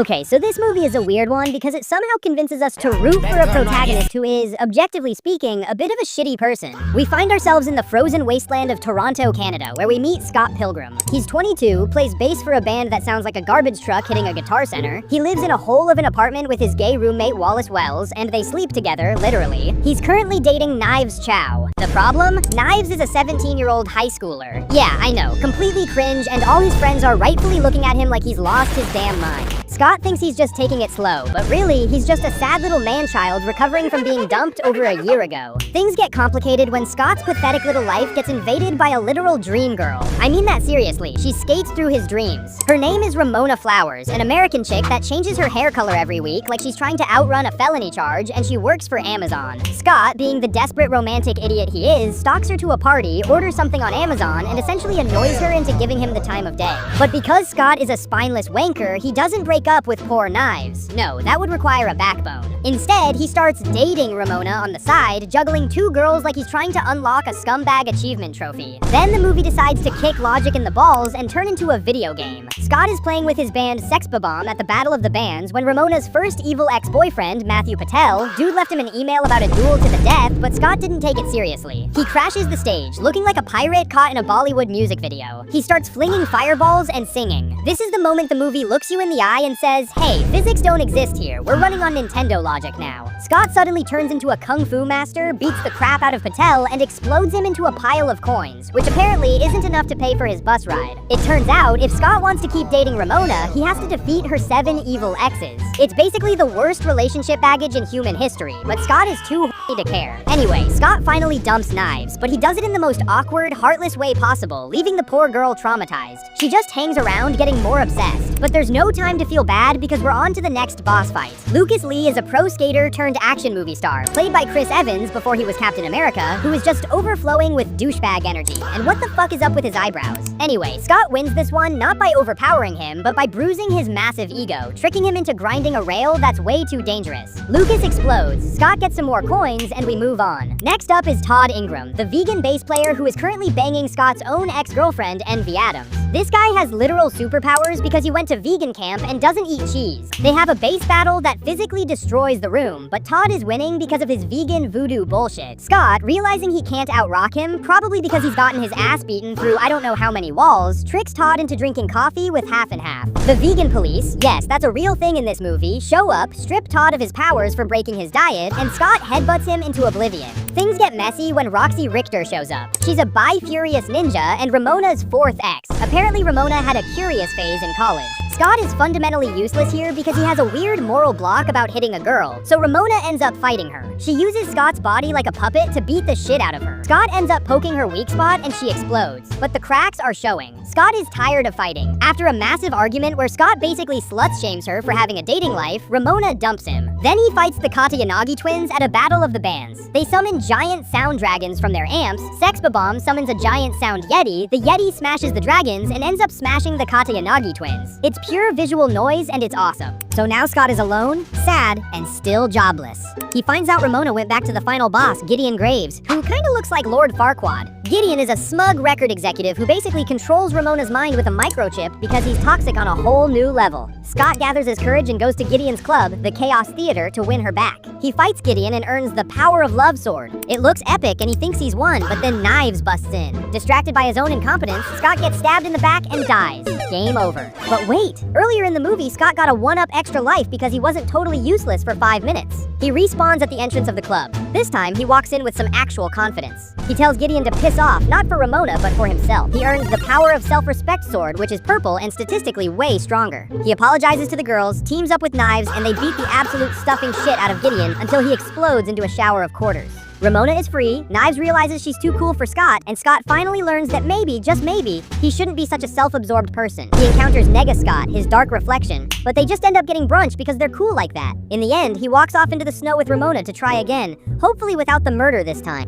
Okay, so this movie is a weird one because it somehow convinces us to root for a protagonist who is, objectively speaking, a bit of a shitty person. We find ourselves in the frozen wasteland of Toronto, Canada, where we meet Scott Pilgrim. He's 22, plays bass for a band that sounds like a garbage truck hitting a Guitar Center. He lives in a hole of an apartment with his gay roommate Wallace Wells, and they sleep together, literally. He's currently dating Knives Chow. The problem? Knives is a 17-year-old high schooler. Yeah, I know, completely cringe, and all his friends are rightfully looking at him like he's lost his damn mind. Scott thinks he's just taking it slow, but really, he's just a sad little man-child recovering from being dumped over a year ago. Things get complicated when Scott's pathetic little life gets invaded by a literal dream girl. I mean that seriously, she skates through his dreams. Her name is Ramona Flowers, an American chick that changes her hair color every week like she's trying to outrun a felony charge, and she works for Amazon. Scott, being the desperate romantic idiot he is, stalks her to a party, orders something on Amazon, and essentially annoys her into giving him the time of day. But because Scott is a spineless wanker, he doesn't break up with poor Knives. No, that would require a backbone. Instead, he starts dating Ramona on the side, juggling two girls like he's trying to unlock a scumbag achievement trophy. Then the movie decides to kick logic in the balls and turn into a video game. Scott is playing with his band Sex Bomb at the Battle of the Bands when Ramona's first evil ex-boyfriend, Matthew Patel, dude left him an email about a duel to the death, but Scott didn't take it seriously. He crashes the stage, looking like a pirate caught in a Bollywood music video. He starts flinging fireballs and singing. This is the moment the movie looks you in the eye and says, "Hey, physics don't exist here. We're running on Nintendo logic now." Scott suddenly turns into a kung fu master, beats the crap out of Patel, and explodes him into a pile of coins, which apparently isn't enough to pay for his bus ride. It turns out, if Scott wants to keep dating Ramona, he has to defeat her 7 evil exes. It's basically the worst relationship baggage in human history, but Scott is too horny to care. Anyway, Scott finally dumps Knives, but he does it in the most awkward, heartless way possible, leaving the poor girl traumatized. She just hangs around, getting more obsessed. But there's no time to feel bad because we're on to the next boss fight. Lucas Lee is a pro skater turned action movie star, played by Chris Evans before he was Captain America, who is just overflowing with douchebag energy. And what the fuck is up with his eyebrows? Anyway, Scott wins this one not by overpowering him, but by bruising his massive ego, tricking him into grinding a rail that's way too dangerous. Lucas explodes, Scott gets some more coins, and we move on. Next up is Todd Ingram, the vegan bass player who is currently banging Scott's own ex-girlfriend, Envy Adams. This guy has literal superpowers because he went to vegan camp and doesn't eat cheese. They have a bass battle that physically destroys the room, but Todd is winning because of his vegan voodoo bullshit. Scott, realizing he can't outrock him, probably because he's gotten his ass beaten through I don't know how many walls, tricks Todd into drinking coffee with half and half. The vegan police, yes, that's a real thing in this movie, show up, strip Todd of his powers for breaking his diet, and Scott headbutts him into oblivion. Things get messy when Roxy Richter shows up. She's a bi-furious ninja and Ramona's 4th ex. Apparently Ramona had a curious phase in college. Scott is fundamentally useless here because he has a weird moral block about hitting a girl, so Ramona ends up fighting her. She uses Scott's body like a puppet to beat the shit out of her. Scott ends up poking her weak spot and she explodes, but the cracks are showing. Scott is tired of fighting. After a massive argument where Scott basically slut-shames her for having a dating life, Ramona dumps him. Then he fights the Katayanagi twins at a battle of the bands. They summon giant sound dragons from their amps, Sex Bomb summons a giant sound yeti, the yeti smashes the dragons and ends up smashing the Katayanagi twins. It's pure visual noise and it's awesome. So now Scott is alone, sad, and still jobless. He finds out Ramona went back to the final boss, Gideon Graves, who kinda looks like Lord Farquaad. Gideon is a smug record executive who basically controls Ramona's mind with a microchip because he's toxic on a whole new level. Scott gathers his courage and goes to Gideon's club, the Chaos Theater, to win her back. He fights Gideon and earns the Power of Love sword. It looks epic and he thinks he's won, but then Knives busts in. Distracted by his own incompetence, Scott gets stabbed in the back and dies. Game over. But wait, earlier in the movie, Scott got a 1-up extra life because he wasn't totally useless for 5 minutes. He respawns at the entrance of the club. This time, he walks in with some actual confidence. He tells Gideon to piss off, not for Ramona, but for himself. He earns the Power of Self-Respect sword, which is purple and statistically way stronger. He apologizes to the girls, teams up with Knives, and they beat the absolute stuffing shit out of Gideon until he explodes into a shower of quarters. Ramona is free, Knives realizes she's too cool for Scott, and Scott finally learns that maybe, just maybe, he shouldn't be such a self-absorbed person. He encounters Nega Scott, his dark reflection, but they just end up getting brunch because they're cool like that. In the end, he walks off into the snow with Ramona to try again, hopefully without the murder this time.